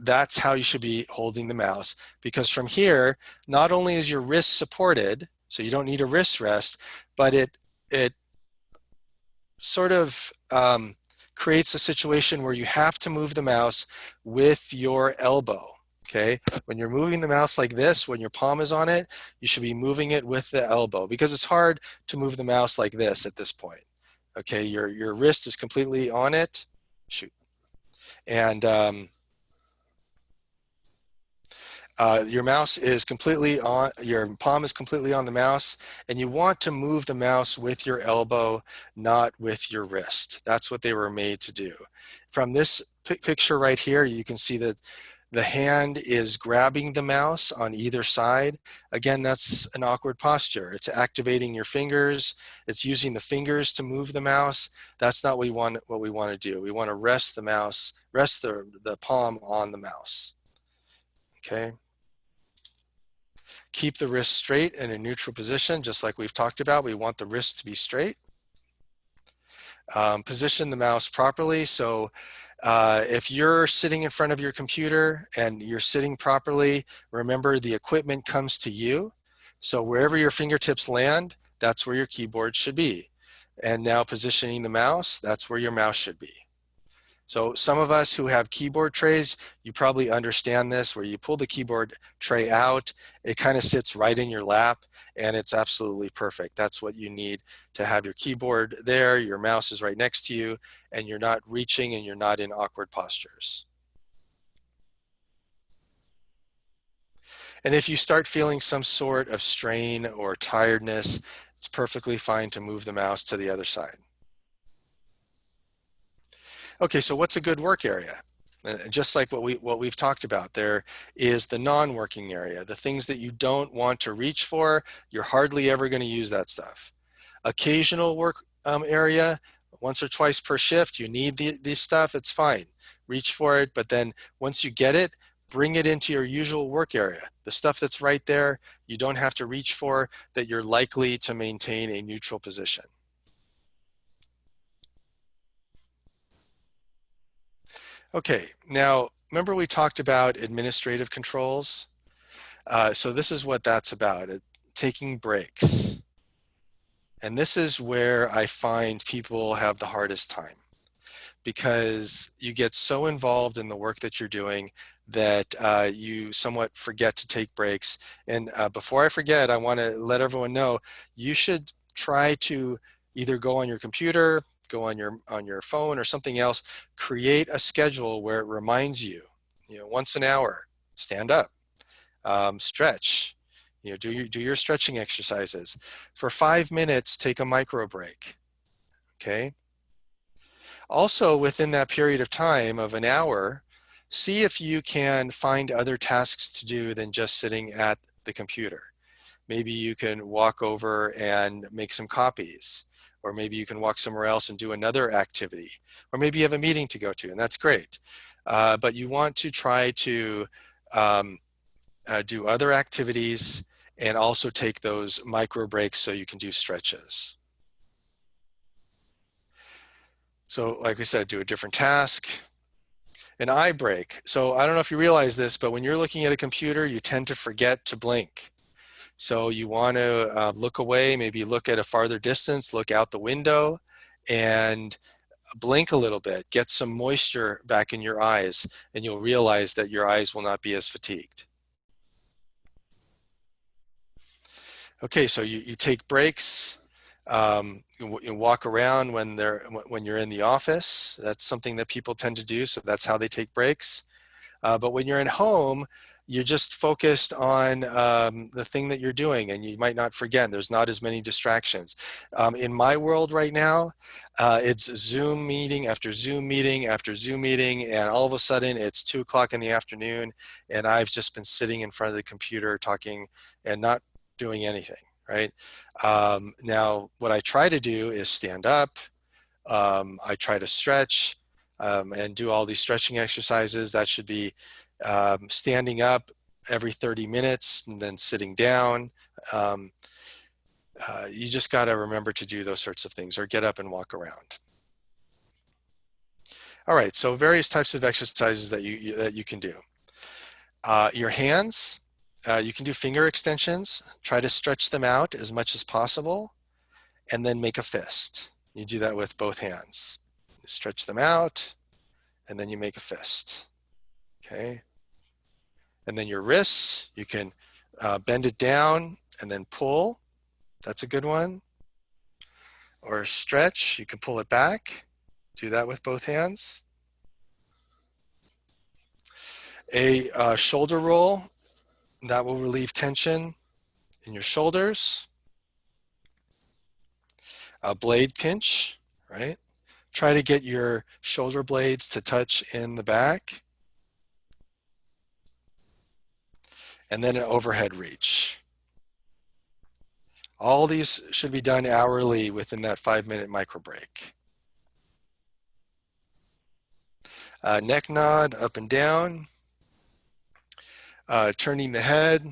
that's how you should be holding the mouse, because from here, not only is your wrist supported, so you don't need a wrist rest, but it sort of creates a situation where you have to move the mouse with your elbow. Okay, when you're moving the mouse like this, when your palm is on it, you should be moving it with the elbow, because it's hard to move the mouse like this at this point. Okay, your wrist is completely on it. Shoot. And your mouse is completely on, your palm is completely on the mouse, and you want to move the mouse with your elbow, not with your wrist. That's what they were made to do. From this picture right here, you can see that the hand is grabbing the mouse on either side. Again, that's an awkward posture. It's activating your fingers. It's using the fingers to move the mouse. That's not what we want to do. We want to rest the mouse, rest the palm on the mouse. Okay. Keep the wrist straight in a neutral position, just like we've talked about. We want the wrist to be straight. Position the mouse properly. So If you're sitting in front of your computer and you're sitting properly, remember the equipment comes to you. So wherever your fingertips land, that's where your keyboard should be. And now positioning the mouse, that's where your mouse should be. So some of us who have keyboard trays, you probably understand this, where you pull the keyboard tray out, it kind of sits right in your lap, and it's absolutely perfect. That's what you need to have your keyboard there, your mouse is right next to you, and you're not reaching and you're not in awkward postures. And if you start feeling some sort of strain or tiredness, it's perfectly fine to move the mouse to the other side. Okay, so what's a good work area? Just like what we've talked about, there is the non-working area, the things that you don't want to reach for. You're hardly ever going to use that stuff. Occasional work area, once or twice per shift, you need this stuff. It's fine. Reach for it, but then once you get it, bring it into your usual work area. The stuff that's right there, you don't have to reach for, that you're likely to maintain a neutral position. Okay, now remember we talked about administrative controls? So this is what that's about, taking breaks. And this is where I find people have the hardest time, because you get so involved in the work that you're doing that you somewhat forget to take breaks. And before I forget, I want to let everyone know, you should try to either go on your computer, go on your phone or something else, create a schedule where it reminds you, once an hour, stand up, stretch, do your stretching exercises. For 5 minutes, take a micro break, okay? Also, within that period of time of an hour, see if you can find other tasks to do than just sitting at the computer. Maybe you can walk over and make some copies, or maybe you can walk somewhere else and do another activity, or maybe you have a meeting to go to, and that's great. But you want to try to um, do other activities and also take those micro breaks so you can do stretches. So like we said, do a different task. An eye break. So I don't know if you realize this, but when you're looking at a computer, you tend to forget to blink. So you want to look away, maybe look at a farther distance, look out the window, and blink a little bit. Get some moisture back in your eyes, and you'll realize that your eyes will not be as fatigued. Okay, so you take breaks. You walk around when you're in the office. That's something that people tend to do, so that's how they take breaks. But when you're at home, you're just focused on the thing that you're doing, and you might not forget. There's not as many distractions. In my world right now, it's Zoom meeting after Zoom meeting after Zoom meeting, and all of a sudden it's 2 o'clock in the afternoon, and I've just been sitting in front of the computer talking and not doing anything, right? Now, what I try to do is stand up. I try to stretch and do all these stretching exercises. That should be standing up every 30 minutes and then sitting down. Um, you just got to remember to do those sorts of things, or get up and walk around. All right, so various types of exercises that you can do. Your hands, you can do finger extensions. Try to stretch them out as much as possible, and then make a fist. You do that with both hands. You stretch them out, and then you make a fist. Okay. And then your wrists, you can bend it down and then pull. That's a good one. Or stretch, you can pull it back. Do that with both hands. A shoulder roll, that will relieve tension in your shoulders. A blade pinch, right? Try to get your shoulder blades to touch in the back. And then an overhead reach. All these should be done hourly within that 5-minute micro break. Neck nod up and down. Turning the head.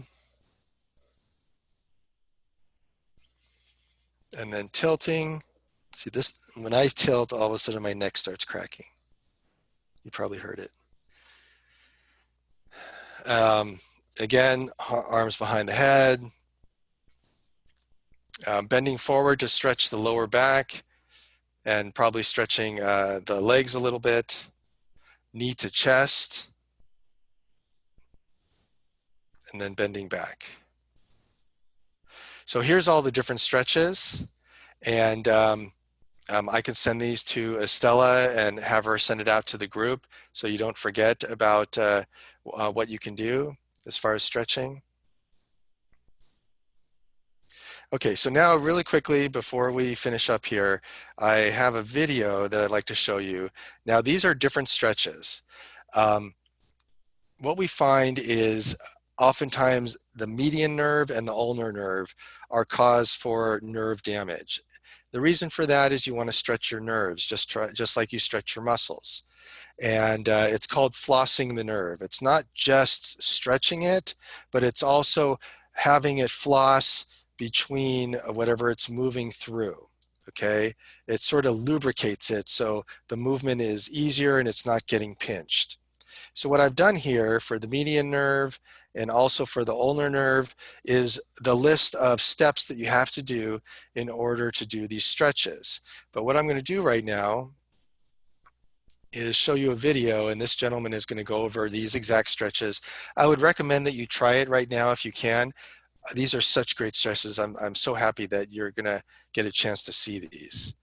And then tilting. See this, when I tilt, all of a sudden my neck starts cracking. You probably heard it. Again, arms behind the head. Bending forward to stretch the lower back and probably stretching the legs a little bit. Knee to chest. And then bending back. So here's all the different stretches. And I can send these to Estella and have her send it out to the group so you don't forget about what you can do as far as stretching. Okay, so now really quickly before we finish up here, I have a video that I'd like to show you. Now these are different stretches. What we find is oftentimes the median nerve and the ulnar nerve are cause for nerve damage. The reason for that is you want to stretch your nerves, just like you stretch your muscles. And it's called flossing the nerve. It's not just stretching it, but it's also having it floss between whatever it's moving through, okay? It sort of lubricates it so the movement is easier and it's not getting pinched. So what I've done here for the median nerve and also for the ulnar nerve is the list of steps that you have to do in order to do these stretches. But what I'm going to do right now is show you a video, and this gentleman is going to go over these exact stretches. I would recommend that you try it right now if you can. These are such great stretches. I'm so happy that you're going to get a chance to see these.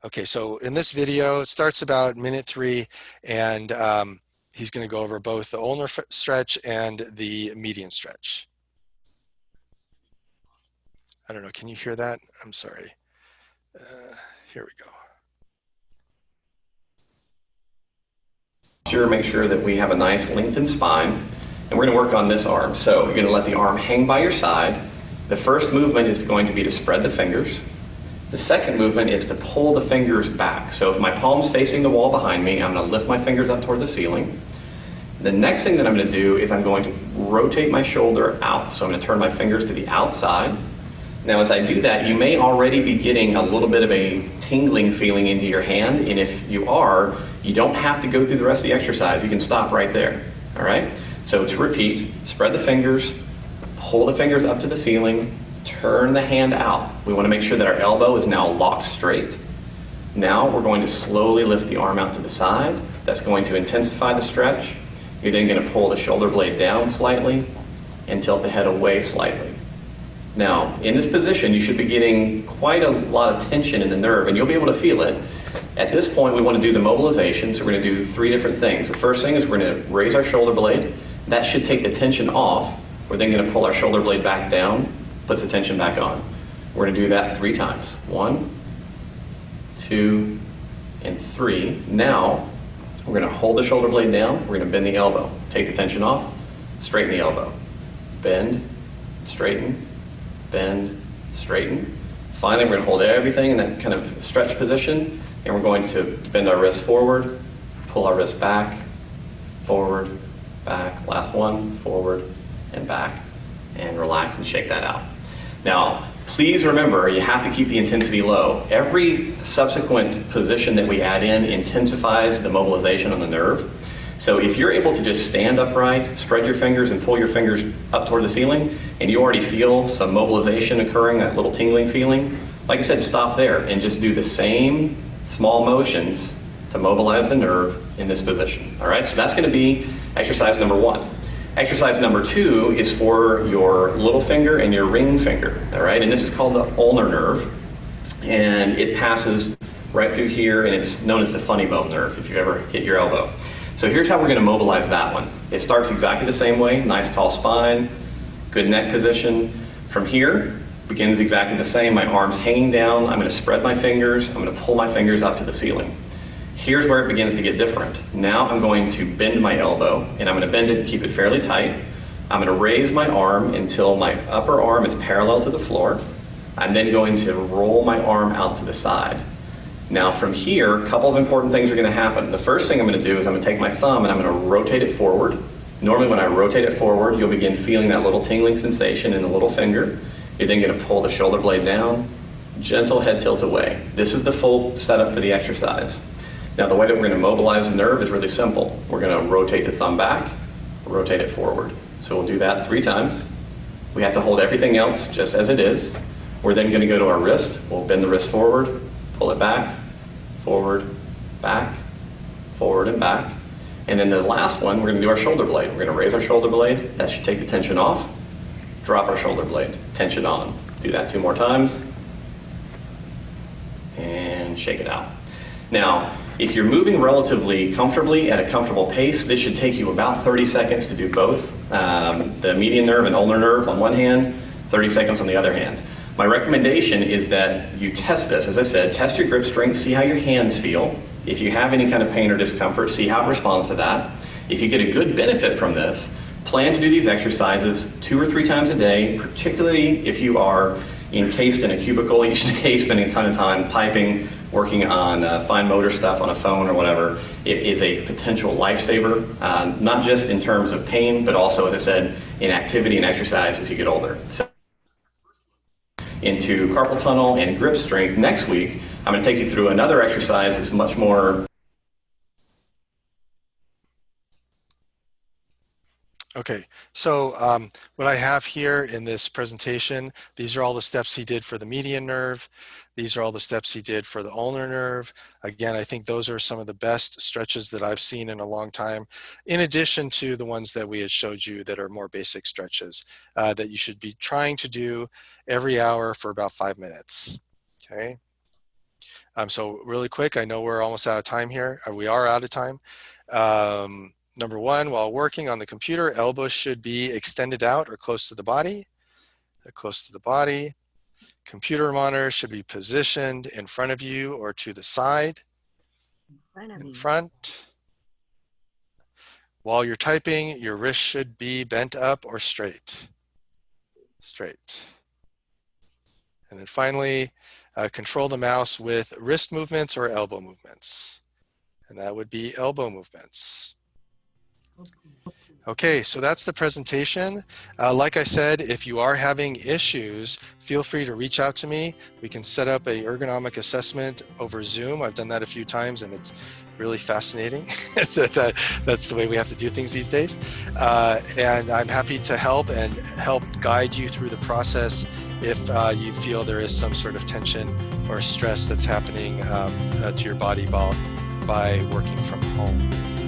Okay, so in this video, it starts about minute 3, and he's going to go over both the ulnar stretch and the median stretch. I don't know, can you hear that? I'm sorry. Here we go. Make sure that we have a nice lengthened spine, and we're going to work on this arm. So you're going to let the arm hang by your side. The first movement is going to be to spread the fingers. The second movement is to pull the fingers back. So if my palm's facing the wall behind me, I'm going to lift my fingers up toward the ceiling. The next thing that I'm going to do is I'm going to rotate my shoulder out. So I'm going to turn my fingers to the outside. Now as I do that, you may already be getting a little bit of a tingling feeling into your hand, and if you are, you don't have to go through the rest of the exercise. You can stop right there, all right? So to repeat, spread the fingers, pull the fingers up to the ceiling, turn the hand out. We want to make sure that our elbow is now locked straight. Now we're going to slowly lift the arm out to the side. That's going to intensify the stretch. You're then going to pull the shoulder blade down slightly and tilt the head away slightly. Now, in this position, you should be getting quite a lot of tension in the nerve, and you'll be able to feel it. At this point, we want to do the mobilization, so we're going to do 3 different things. The first thing is we're going to raise our shoulder blade. That should take the tension off. We're then going to pull our shoulder blade back down, puts the tension back on. We're going to do that 3 times. 1, 2, and 3. Now, we're going to hold the shoulder blade down. We're going to bend the elbow. Take the tension off, straighten the elbow. Bend, straighten, bend, straighten. Finally, we're going to hold everything in that kind of stretch position, and we're going to bend our wrist forward, pull our wrist back, forward, back. Last one, forward and back, and relax and shake that out. Now, please remember, you have to keep the intensity low. Every subsequent position that we add in intensifies the mobilization on the nerve. So if you're able to just stand upright, spread your fingers and pull your fingers up toward the ceiling, and you already feel some mobilization occurring, that little tingling feeling, like I said, stop there and just do the same small motions to mobilize the nerve in this position. All right, so that's going to be exercise number 1. Exercise number 2 is for your little finger and your ring finger. All right, and this is called the ulnar nerve, and it passes right through here, and it's known as the funny bone nerve if you ever hit your elbow. So here's how we're going to mobilize that one. It starts exactly the same way, nice tall spine, good neck position. From here, begins exactly the same. My arm's hanging down. I'm going to spread my fingers. I'm going to pull my fingers up to the ceiling. Here's where it begins to get different. Now I'm going to bend my elbow, and I'm going to bend it and keep it fairly tight. I'm going to raise my arm until my upper arm is parallel to the floor. I'm then going to roll my arm out to the side. Now from here, a couple of important things are going to happen. The first thing I'm going to do is I'm going to take my thumb and I'm going to rotate it forward. Normally when I rotate it forward, you'll begin feeling that little tingling sensation in the little finger. You're then going to pull the shoulder blade down, gentle head tilt away. This is the full setup for the exercise. Now the way that we're going to mobilize the nerve is really simple. We're going to rotate the thumb back, rotate it forward. So we'll do that 3 times. We have to hold everything else just as it is. We're then going to go to our wrist. We'll bend the wrist forward, pull it back, forward, and back. And then the last one, we're going to do our shoulder blade. We're going to raise our shoulder blade. That should take the tension off. Drop our shoulder blade, tension on. Do that 2 more times. And shake it out. Now, if you're moving relatively comfortably at a comfortable pace, this should take you about 30 seconds to do both. The median nerve and ulnar nerve on one hand, 30 seconds on the other hand. My recommendation is that you test this. As I said, test your grip strength, see how your hands feel. If you have any kind of pain or discomfort, see how it responds to that. If you get a good benefit from this, plan to do these exercises 2 or 3 times a day, particularly if you are encased in a cubicle each day, spending a ton of time typing, working on fine motor stuff on a phone or whatever. It is a potential lifesaver, not just in terms of pain, but also, as I said, in activity and exercise as you get older. So, into carpal tunnel and grip strength next week, I'm going to take you through another exercise that's much more. Okay, so what I have here in this presentation, these are all the steps he did for the median nerve. These are all the steps he did for the ulnar nerve. Again, I think those are some of the best stretches that I've seen in a long time, in addition to the ones that we had showed you that are more basic stretches that you should be trying to do every hour for about 5 minutes, okay? So really quick, I know we're almost out of time here. We are out of time. Number 1, while working on the computer, elbows should be extended out or close to the body. Close to the body. Computer monitor should be positioned in front of you or to the side. In front. While you're typing, your wrist should be bent up or straight. Straight. And then finally, control the mouse with wrist movements or elbow movements. And that would be elbow movements. Okay, so that's the presentation. Like I said, if you are having issues, feel free to reach out to me. We can set up a ergonomic assessment over Zoom. I've done that a few times and it's really fascinating. That's the way we have to do things these days. And I'm happy to help and help guide you through the process if you feel there is some sort of tension or stress that's happening to your body by working from home.